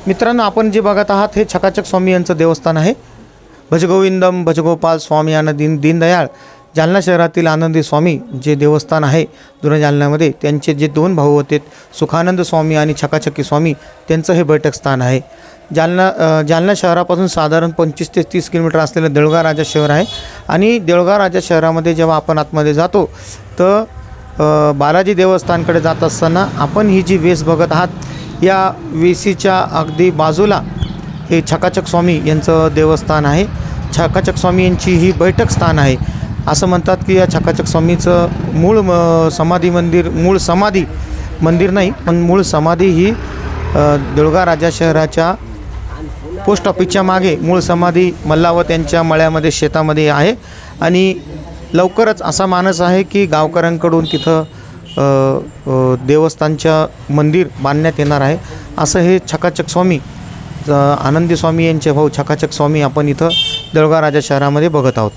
मित्रांनो, आपण जे बघत आहात हे चकाचक स्वामी यांचं देवस्थान आहे. भजगोविंदम भजगोपाल स्वामी दीनदयाळ जालना शहरातील आनंदी स्वामी जे देवस्थान आहे जुन्या जालन्यामध्ये, त्यांचे जे दोन भाऊ होते सुखानंद स्वामी आणि चकाचकी स्वामी, त्यांचं हे बैठक स्थान आहे. जालना शहरापासून साधारण 25 ते 30 किलोमीटर असलेलं देऊळगाव राजा शहर आहे. आणि देऊळगाव राजा शहरामध्ये जेव्हा आपण आतमध्ये जातो तर बालाजी देवस्थानकडे जात असताना आपण ही जी वेस बघत आहात, या वेशीच्या अगदी बाजूला हे चकाचक स्वामी यांचं देवस्थान आहे. चकाचक स्वामी यांची ही बैठक स्थान आहे. असं म्हणतात की या चकाचक स्वामीचं समाधी मंदिर नाही, पण मूळ समाधी ही देऊळगाव राजा शहराच्या पोस्ट ऑफिसच्या मागे मूळ समाधी मल्लावत यांच्या मळ्यामध्ये शेतामध्ये आहे. आणि लवकरच असा मानस आहे की गावकऱ्यांकडून तिथं देवस्थानच्या मंदिर बांधण्यात येणार आहे. असं हे चकाचक स्वामी आनंदी स्वामी यांचे भाऊ चकाचक स्वामी आपण इथं देऊळगाव राजा शहरामध्ये बघत आहोत.